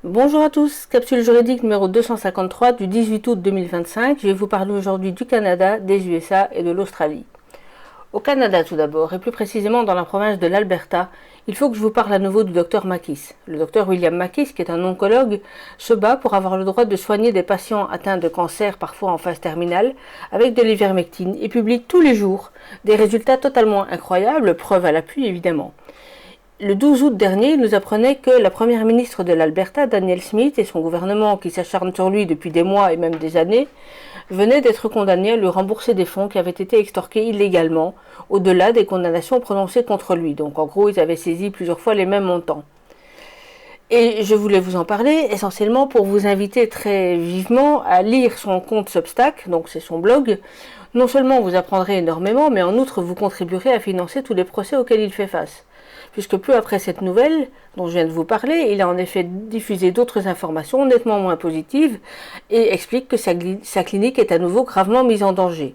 Bonjour à tous, capsule juridique numéro 253 du 18 août 2025. Je vais vous parler aujourd'hui du Canada, des USA et de l'Australie. Au Canada tout d'abord, et plus précisément dans la province de l'Alberta, il faut que je vous parle à nouveau du docteur Makis. Le docteur William Makis, qui est un oncologue, se bat pour avoir le droit de soigner des patients atteints de cancer, parfois en phase terminale, avec de l'ivermectine, et publie tous les jours des résultats totalement incroyables, preuve à l'appui évidemment. Le 12 août dernier, il nous apprenait que la première ministre de l'Alberta, Danielle Smith, et son gouvernement, qui s'acharne sur lui depuis des mois et même des années, venaient d'être condamnés à lui rembourser des fonds qui avaient été extorqués illégalement, au-delà des condamnations prononcées contre lui. Donc en gros, ils avaient saisi plusieurs fois les mêmes montants. Et je voulais vous en parler essentiellement pour vous inviter très vivement à lire son compte Substack, donc c'est son blog. Non seulement vous apprendrez énormément, mais en outre vous contribuerez à financer tous les procès auxquels il fait face. Puisque peu après cette nouvelle, dont je viens de vous parler, il a en effet diffusé d'autres informations nettement moins positives et explique que sa clinique est à nouveau gravement mise en danger.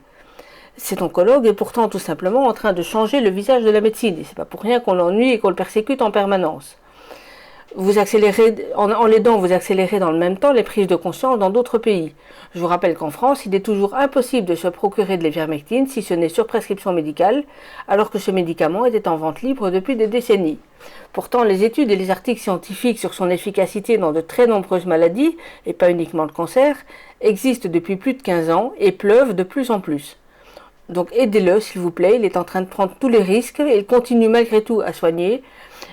Cet oncologue est pourtant tout simplement en train de changer le visage de la médecine, et c'est pas pour rien qu'on l'ennuie et qu'on le persécute en permanence. Vous accélérez, en l'aidant, vous accélérez dans le même temps les prises de conscience dans d'autres pays. Je vous rappelle qu'en France, il est toujours impossible de se procurer de l'ivermectine si ce n'est sur prescription médicale, alors que ce médicament était en vente libre depuis des décennies. Pourtant, les études et les articles scientifiques sur son efficacité dans de très nombreuses maladies, et pas uniquement le cancer, existent depuis plus de 15 ans et pleuvent de plus en plus. Donc aidez-le s'il vous plaît, il est en train de prendre tous les risques et il continue malgré tout à soigner.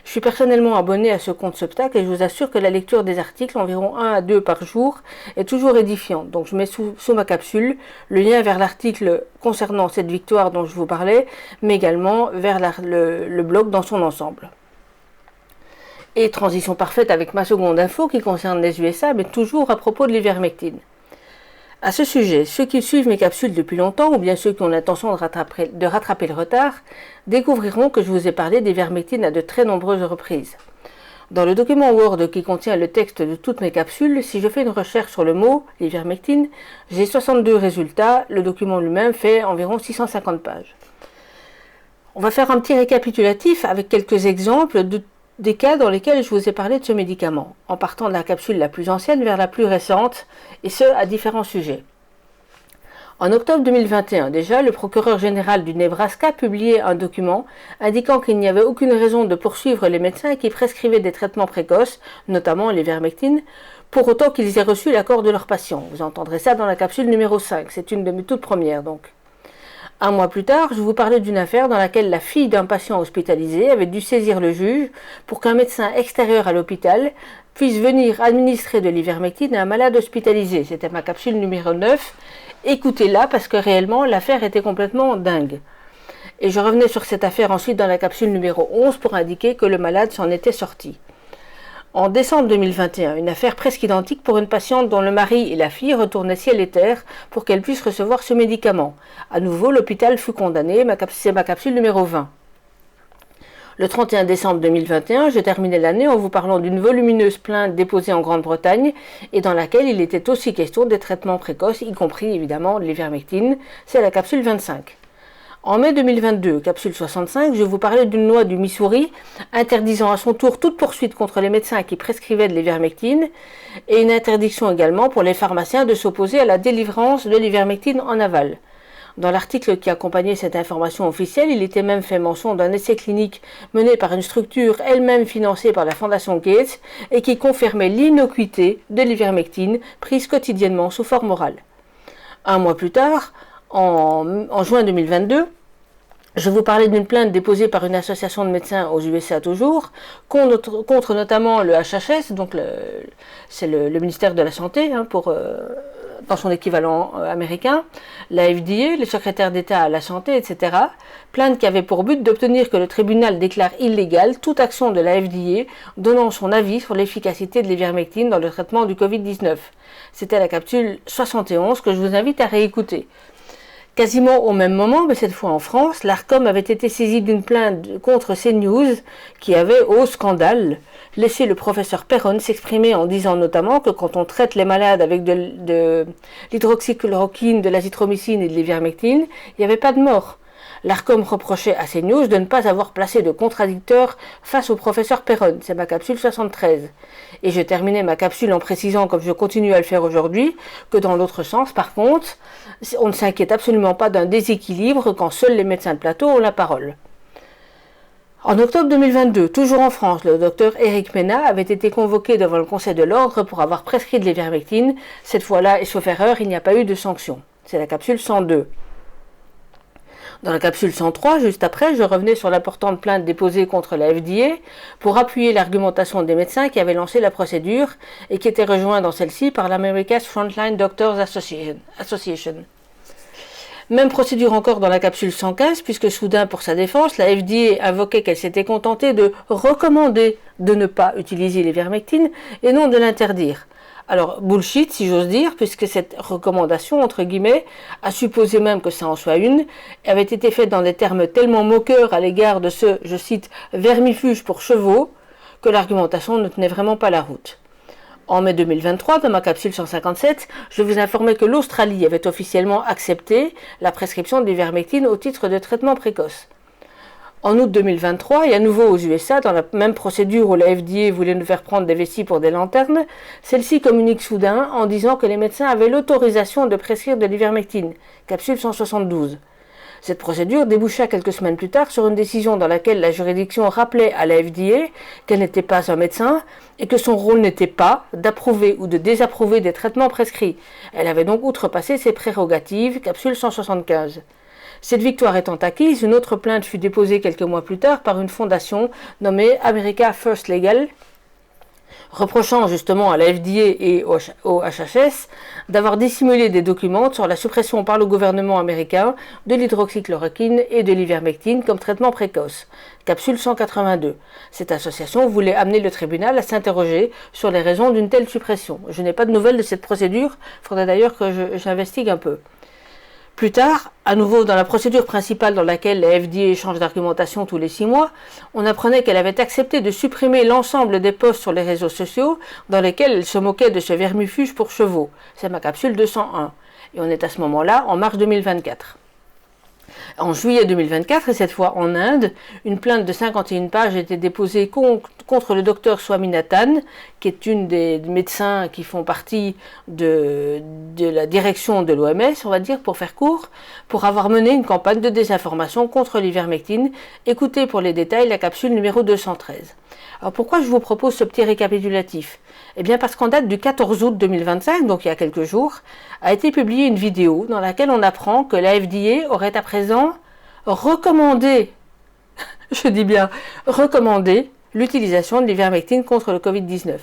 Je suis personnellement abonné à ce compte Substack et je vous assure que la lecture des articles, environ 1 à 2 par jour, est toujours édifiante. Donc je mets sous ma capsule le lien vers l'article concernant cette victoire dont je vous parlais, mais également vers le blog dans son ensemble. Et transition parfaite avec ma seconde info qui concerne les USA, mais toujours à propos de l'ivermectine. À ce sujet, ceux qui suivent mes capsules depuis longtemps, ou bien ceux qui ont l'intention de rattraper le retard, découvriront que je vous ai parlé d'ivermectine à de très nombreuses reprises. Dans le document Word qui contient le texte de toutes mes capsules, si je fais une recherche sur le mot ivermectine, j'ai 62 résultats, le document lui-même fait environ 650 pages. On va faire un petit récapitulatif avec quelques exemples des cas dans lesquels je vous ai parlé de ce médicament, en partant de la capsule la plus ancienne vers la plus récente, et ce à différents sujets. En octobre 2021, déjà, le procureur général du Nebraska publiait un document indiquant qu'il n'y avait aucune raison de poursuivre les médecins qui prescrivaient des traitements précoces, notamment l'ivermectine, pour autant qu'ils aient reçu l'accord de leurs patients. Vous entendrez ça dans la capsule numéro 5, c'est une de mes toutes premières donc. Un mois plus tard, je vous parlais d'une affaire dans laquelle la fille d'un patient hospitalisé avait dû saisir le juge pour qu'un médecin extérieur à l'hôpital puisse venir administrer de l'ivermectine à un malade hospitalisé. C'était ma capsule numéro 9. Écoutez-la parce que réellement l'affaire était complètement dingue. Et je revenais sur cette affaire ensuite dans la capsule numéro 11 pour indiquer que le malade s'en était sorti. En décembre 2021, une affaire presque identique pour une patiente dont le mari et la fille retournaient ciel et terre pour qu'elle puisse recevoir ce médicament. À nouveau, l'hôpital fut condamné, c'est ma capsule numéro 20. Le 31 décembre 2021, je terminais l'année en vous parlant d'une volumineuse plainte déposée en Grande-Bretagne et dans laquelle il était aussi question des traitements précoces, y compris évidemment de l'ivermectine, c'est la capsule 25. En mai 2022, capsule 65, je vous parlais d'une loi du Missouri interdisant à son tour toute poursuite contre les médecins qui prescrivaient de l'ivermectine et une interdiction également pour les pharmaciens de s'opposer à la délivrance de l'ivermectine en aval. Dans l'article qui accompagnait cette information officielle, il était même fait mention d'un essai clinique mené par une structure elle-même financée par la Fondation Gates et qui confirmait l'innocuité de l'ivermectine prise quotidiennement sous forme orale. Un mois plus tard, en juin 2022, je vous parlais d'une plainte déposée par une association de médecins aux USA toujours, contre notamment le HHS, donc c'est le ministère de la Santé, dans son équivalent américain, la FDA, le secrétaire d'État à la Santé, etc. Plainte qui avait pour but d'obtenir que le tribunal déclare illégale toute action de la FDA donnant son avis sur l'efficacité de l'ivermectine dans le traitement du Covid-19. C'était la capsule 71 que je vous invite à réécouter. Quasiment au même moment, mais cette fois en France, l'ARCOM avait été saisi d'une plainte contre CNews qui avait, au scandale, laissé le professeur Perron s'exprimer en disant notamment que quand on traite les malades avec de l'hydroxychloroquine, de l'azithromycine et de l'ivermectine, il n'y avait pas de mort. L'ARCOM reprochait à CNews de ne pas avoir placé de contradicteur face au professeur Perron. C'est ma capsule 73. Et je terminais ma capsule en précisant, comme je continue à le faire aujourd'hui, que dans l'autre sens, par contre, on ne s'inquiète absolument pas d'un déséquilibre quand seuls les médecins de plateau ont la parole. En octobre 2022, toujours en France, le docteur Éric Ménat avait été convoqué devant le Conseil de l'Ordre pour avoir prescrit de l'ivermectine. Cette fois-là, et sauf erreur, il n'y a pas eu de sanction. C'est la capsule 102. Dans la capsule 103, juste après, je revenais sur l'importante plainte déposée contre la FDA pour appuyer l'argumentation des médecins qui avaient lancé la procédure et qui était rejointe dans celle-ci par l'America's Frontline Doctors Association. Même procédure encore dans la capsule 115, puisque soudain, pour sa défense, la FDA invoquait qu'elle s'était contentée de recommander de ne pas utiliser l'ivermectine et non de l'interdire. Alors, bullshit, si j'ose dire, puisque cette recommandation, entre guillemets, à supposer même que ça en soit une, avait été faite dans des termes tellement moqueurs à l'égard de ce, je cite, vermifuge pour chevaux, que l'argumentation ne tenait vraiment pas la route. En mai 2023, dans ma capsule 157, je vous informais que l'Australie avait officiellement accepté la prescription de l'ivermectine au titre de traitement précoce. En août 2023, et à nouveau aux USA, dans la même procédure où la FDA voulait nous faire prendre des vessies pour des lanternes, celle-ci communique soudain en disant que les médecins avaient l'autorisation de prescrire de l'ivermectine, capsule 172. Cette procédure déboucha quelques semaines plus tard sur une décision dans laquelle la juridiction rappelait à la FDA qu'elle n'était pas un médecin et que son rôle n'était pas d'approuver ou de désapprouver des traitements prescrits. Elle avait donc outrepassé ses prérogatives, capsule 175. Cette victoire étant acquise, une autre plainte fut déposée quelques mois plus tard par une fondation nommée America First Legal, reprochant justement à la FDA et au HHS d'avoir dissimulé des documents sur la suppression par le gouvernement américain de l'hydroxychloroquine et de l'ivermectine comme traitement précoce. Capsule 182. Cette association voulait amener le tribunal à s'interroger sur les raisons d'une telle suppression. Je n'ai pas de nouvelles de cette procédure, il faudrait d'ailleurs que j'investigue un peu. Plus tard, à nouveau dans la procédure principale dans laquelle la FDA change d'argumentation tous les 6 mois, on apprenait qu'elle avait accepté de supprimer l'ensemble des posts sur les réseaux sociaux dans lesquels elle se moquait de ce vermifuge pour chevaux. C'est ma capsule 201. Et on est à ce moment-là en mars 2024. En juillet 2024, et cette fois en Inde, une plainte de 51 pages a été déposée contre le docteur Swaminathan, qui est une des médecins qui font partie de la direction de l'OMS, on va dire, pour faire court, pour avoir mené une campagne de désinformation contre l'ivermectine. Écoutez pour les détails la capsule numéro 213. Alors pourquoi je vous propose ce petit récapitulatif ? Eh bien parce qu'en date du 14 août 2025, donc il y a quelques jours, a été publiée une vidéo dans laquelle on apprend que la FDA aurait à présent recommandé, je dis bien recommandé, l'utilisation de l'ivermectine contre le Covid-19.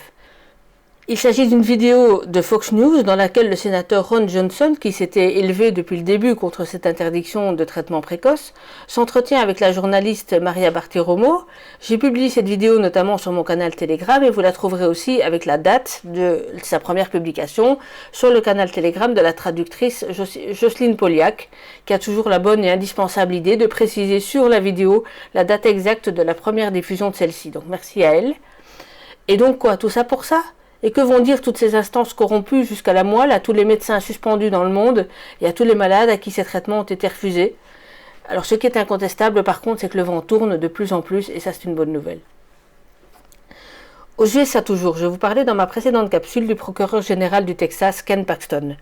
Il s'agit d'une vidéo de Fox News dans laquelle le sénateur Ron Johnson, qui s'était élevé depuis le début contre cette interdiction de traitement précoce, s'entretient avec la journaliste Maria Bartiromo. J'ai publié cette vidéo notamment sur mon canal Telegram et vous la trouverez aussi avec la date de sa première publication sur le canal Telegram de la traductrice Jocelyne Poliak, qui a toujours la bonne et indispensable idée de préciser sur la vidéo la date exacte de la première diffusion de celle-ci. Donc merci à elle. Et donc quoi, tout ça pour ça ? Et que vont dire toutes ces instances corrompues jusqu'à la moelle, à tous les médecins suspendus dans le monde et à tous les malades à qui ces traitements ont été refusés? Alors ce qui est incontestable par contre, c'est que le vent tourne de plus en plus et ça c'est une bonne nouvelle. Aux USA toujours, je vous parlais dans ma précédente capsule du procureur général du Texas, Ken Paxton.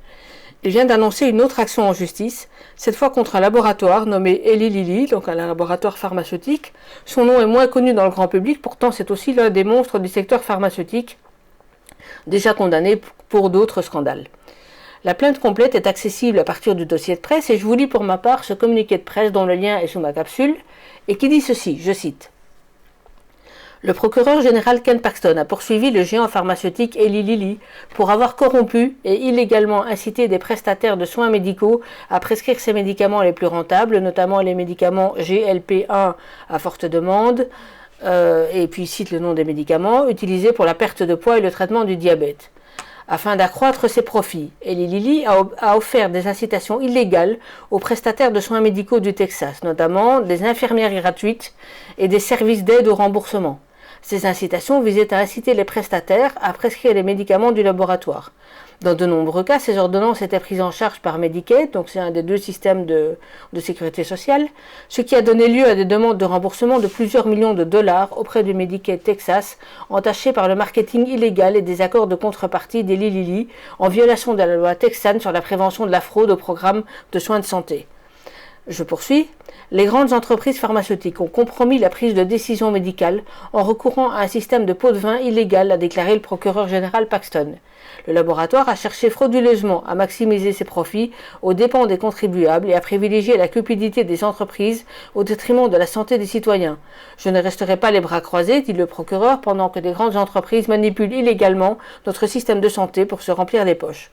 Il vient d'annoncer une autre action en justice, cette fois contre un laboratoire nommé Eli Lilly, donc un laboratoire pharmaceutique. Son nom est moins connu dans le grand public, pourtant c'est aussi l'un des monstres du secteur pharmaceutique, déjà condamné pour d'autres scandales. La plainte complète est accessible à partir du dossier de presse et je vous lis pour ma part ce communiqué de presse dont le lien est sous ma capsule et qui dit ceci, je cite. Le procureur général Ken Paxton a poursuivi le géant pharmaceutique Eli Lilly pour avoir corrompu et illégalement incité des prestataires de soins médicaux à prescrire ses médicaments les plus rentables, notamment les médicaments GLP-1 à forte demande, et puis il cite le nom des médicaments, utilisés pour la perte de poids et le traitement du diabète. Afin d'accroître ses profits, Eli Lilly a offert des incitations illégales aux prestataires de soins médicaux du Texas, notamment des infirmières gratuites et des services d'aide au remboursement. Ces incitations visaient à inciter les prestataires à prescrire les médicaments du laboratoire. Dans de nombreux cas, ces ordonnances étaient prises en charge par Medicaid, donc c'est un des deux systèmes de sécurité sociale, ce qui a donné lieu à des demandes de remboursement de plusieurs millions de dollars auprès du Medicaid Texas, entachées par le marketing illégal et des accords de contrepartie d'Eli Lilly, en violation de la loi texane sur la prévention de la fraude au programme de soins de santé. Je poursuis. Les grandes entreprises pharmaceutiques ont compromis la prise de décision médicale en recourant à un système de pot de vin illégal, a déclaré le procureur général Paxton. Le laboratoire a cherché frauduleusement à maximiser ses profits aux dépens des contribuables et à privilégier la cupidité des entreprises au détriment de la santé des citoyens. Je ne resterai pas les bras croisés, dit le procureur, pendant que des grandes entreprises manipulent illégalement notre système de santé pour se remplir les poches.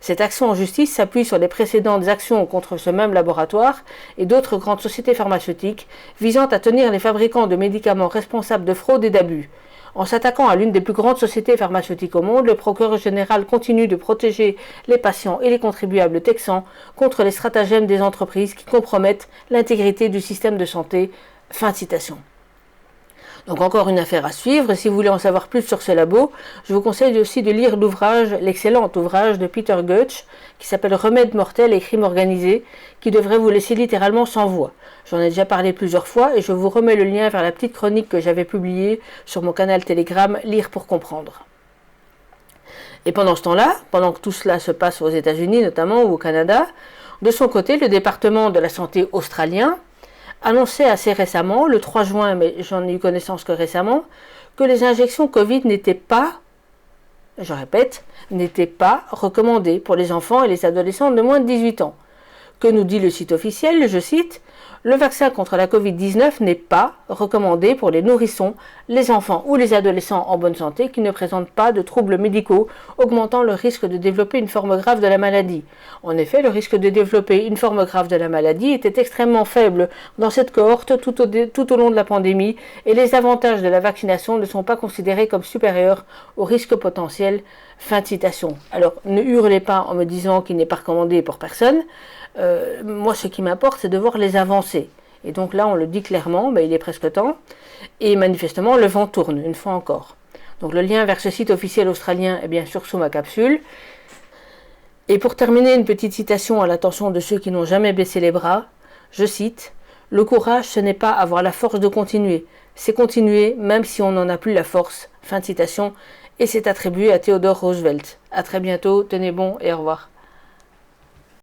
Cette action en justice s'appuie sur les précédentes actions contre ce même laboratoire et d'autres grandes sociétés pharmaceutiques visant à tenir les fabricants de médicaments responsables de fraude et d'abus. En s'attaquant à l'une des plus grandes sociétés pharmaceutiques au monde, le procureur général continue de protéger les patients et les contribuables texans contre les stratagèmes des entreprises qui compromettent l'intégrité du système de santé. Fin de citation. Donc encore une affaire à suivre. Si vous voulez en savoir plus sur ce labo, je vous conseille aussi de lire l'excellent ouvrage de Peter Goetsch, qui s'appelle Remèdes mortels et crimes organisés, qui devrait vous laisser littéralement sans voix. J'en ai déjà parlé plusieurs fois et je vous remets le lien vers la petite chronique que j'avais publiée sur mon canal Telegram Lire pour comprendre. Et pendant ce temps-là, pendant que tout cela se passe aux États-Unis notamment ou au Canada, de son côté, le département de la santé australien annonçait assez récemment, le 3 juin, mais j'en ai eu connaissance que récemment, que les injections Covid n'étaient pas, je répète, n'étaient pas recommandées pour les enfants et les adolescents de moins de 18 ans. Que nous dit le site officiel, je cite, « Le vaccin contre la Covid-19 n'est pas recommandé pour les nourrissons, les enfants ou les adolescents en bonne santé qui ne présentent pas de troubles médicaux augmentant le risque de développer une forme grave de la maladie. En effet, le risque de développer une forme grave de la maladie était extrêmement faible dans cette cohorte tout au long de la pandémie et les avantages de la vaccination ne sont pas considérés comme supérieurs au risque potentiel. » Fin de citation. Alors, ne hurlez pas en me disant qu'il n'est pas recommandé pour personne. Moi, ce qui m'importe, c'est de voir les avancées. Et donc là, on le dit clairement, il est presque temps. Et manifestement, le vent tourne, une fois encore. Donc le lien vers ce site officiel australien est bien sûr sous ma capsule. Et pour terminer, une petite citation à l'attention de ceux qui n'ont jamais baissé les bras. Je cite, « Le courage, ce n'est pas avoir la force de continuer. C'est continuer même si on n'en a plus la force. » Fin de citation. Et c'est attribué à Theodore Roosevelt. À très bientôt, tenez bon et au revoir.